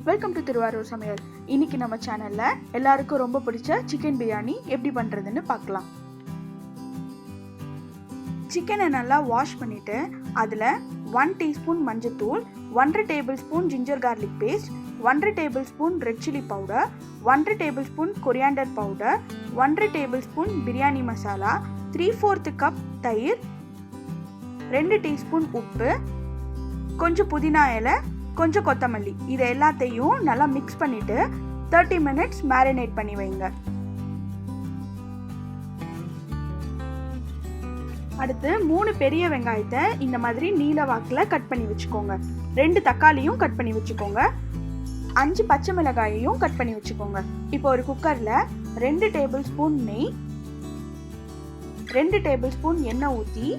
Welcome to Thiruvarur சமையல். இன்னைக்கு நம்ம சேனல்ல எல்லாருக்கும் ரொம்ப பிடிச்ச சிக்கன் பிரியாணி எப்படி பண்றதுன்னு பார்க்கலாம். சிக்கனை நல்லா வாஷ் பண்ணிட்டு அதுல 1 டீஸ்பூன் மஞ்சள்தூள், 1/2 table spoon ginger garlic paste, 1/2 table spoon red chilli powder, 1/2 table spoon coriander powder, 1/2 table spoon biryani masala, 3/4 cup தயிர், 2 டீஸ்பூன் உப்பு, கொஞ்சம் புதினா இலை, கொஞ்சம் கொத்தமல்லி, இது எல்லாத்தையும் நல்லா மிக்ஸ் பண்ணிட்டு 30 மினிட்ஸ் மேரினேட் பண்ணி வைங்க. அடுத்து 3 பெரிய வெங்காயத்தை இந்த மாதிரி நீல வாக்குல கட் பண்ணி வச்சுக்கோங்க. 2 தக்காளியும் கட் பண்ணி வச்சுக்கோங்க. 5 பச்சை மிளகாயையும் கட் பண்ணி வச்சுக்கோங்க. இப்போ ஒரு குக்கர்ல 2 டேபிள் ஸ்பூன் நெய், 2 டேபிள் ஸ்பூன் எண்ணெய் ஊற்றி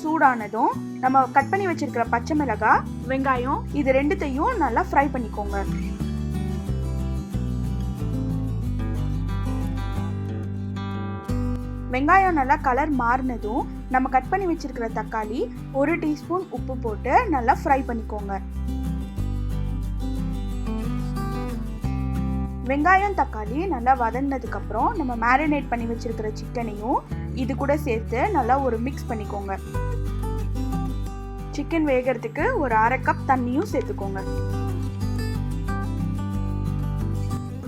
சூடானதும் நம்ம கட் பண்ணி வச்சிருக்கிற பச்சை மிளகாய், வெங்காயம் இது ரெண்டுத்தையும் நல்லா ஃப்ரை பண்ணிக்கோங்க. வெங்காயம் நல்லா கலர் மாறினதும் நம்ம கட் பண்ணி வச்சிருக்கிற தக்காளி 1 டீஸ்பூன் உப்பு போட்டு நல்லா ஃப்ரை பண்ணிக்கோங்க. வெங்காயம் தக்காளி நல்லா வதங்கினதுக்கு அப்புறம் நம்ம மேரினேட் பண்ணி வச்சிருக்கிற சிக்கனையும் இது கூட சேர்த்து நல்லா ஒரு மிக்ஸ் பண்ணிக்கோங்க. சிக்கன் வேகிறதுக்கு ஒரு 1/2 கப் தண்ணியும் சேர்த்துக்கோங்க.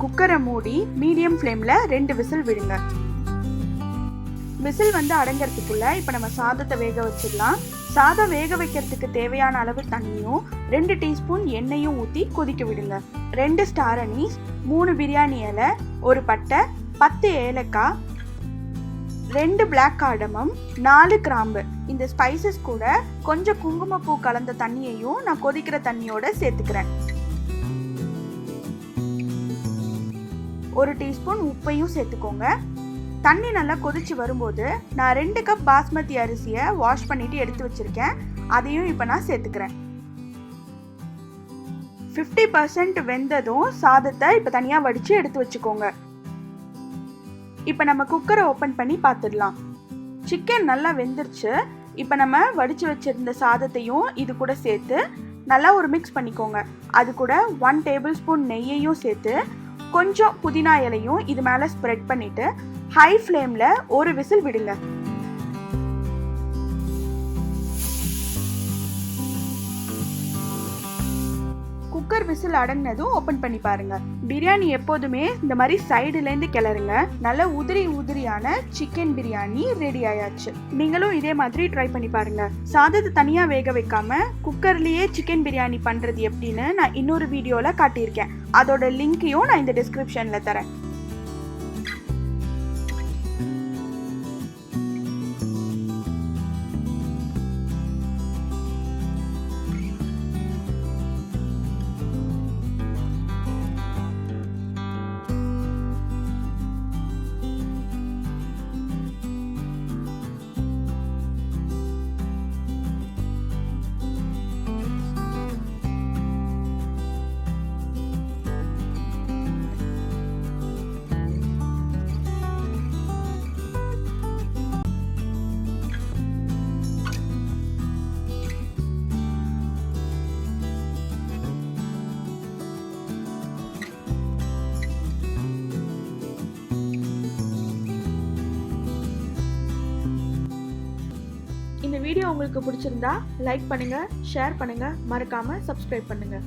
குக்கரை மூடி மீடியம் ஃப்ளேம்ல 2 விசில் விடுங்க. விசில் அடங்கிறதுக்குள்ள இப்ப நம்ம சாதத்தை வேக வச்சிடலாம். சாதம் வேக வைக்கிறதுக்கு தேவையான அளவு தண்ணியும் 2 டீஸ்பூன் எண்ணெயும் ஊற்றி கொதிக்க விடுங்க. 2 ஸ்டார் அனீஸ், 3 பிரியாணி இலை, 1 பட்டை, 10 ஏலக்காய், 2 பிளாக் கார்டமம், 4 கிராம்பு, இந்த ஸ்பைசஸ் கூட கொஞ்சம் குங்குமப்பூ கலந்த தண்ணியையும் நான் கொதிக்கிற தண்ணியோட சேர்த்துக்கிறேன். 1 டீஸ்பூன் உப்பையும் சேர்த்துக்கோங்க. தண்ணி நல்லா கொதிச்சு வரும்போது நான் 2 கப் பாஸ்மதி அரிசியை வாஷ் பண்ணிட்டு எடுத்து வச்சிருக்கேன். அதையும் இப்போ நான் சேர்த்துக்கிறேன். 50% வெந்ததும் சாதத்தை இப்போ தனியாக வடித்து எடுத்து வச்சுக்கோங்க. இப்போ நம்ம குக்கரை ஓப்பன் பண்ணி பார்த்துடலாம். சிக்கன் நல்லா வெந்துருச்சு. இப்போ நம்ம வடித்து வச்சிருந்த சாதத்தையும் இது கூட சேர்த்து நல்லா ஒரு மிக்ஸ் பண்ணிக்கோங்க. அது கூட 1 டேபிள் ஸ்பூன் நெய்யையும் சேர்த்து கொஞ்சம் புதினா இலையும் இது மேலே ஸ்ப்ரெட் பண்ணிட்டு ஹை ஃப்ளேமில் ஒரு விசில் விடுங்க. குக்கர் விசில் அடங்கினதும் ஓப்பன் பண்ணி பாருங்க. பிரியாணி எப்போதுமே இந்த மாதிரி சைடுலேருந்து கிளறுங்க. நல்ல உதிரியான சிக்கன் பிரியாணி ரெடி ஆயாச்சு. நீங்களும் இதே மாதிரி ட்ரை பண்ணி பாருங்க. சாதத்தை தனியா வேக வைக்காம குக்கர்லயே சிக்கன் பிரியாணி பண்றது எப்படின்னு நான் இன்னொரு வீடியோல காட்டியிருக்கேன். அதோட லிங்கையும் நான் இந்த டிஸ்கிரிப்ஷன்ல தரேன். இந்த வீடியோ உங்களுக்கு பிடிச்சிருந்தா லைக் பண்ணுங்க, ஷேர் பண்ணுங்க, மறக்காம சப்ஸ்கிரைப் பண்ணுங்க.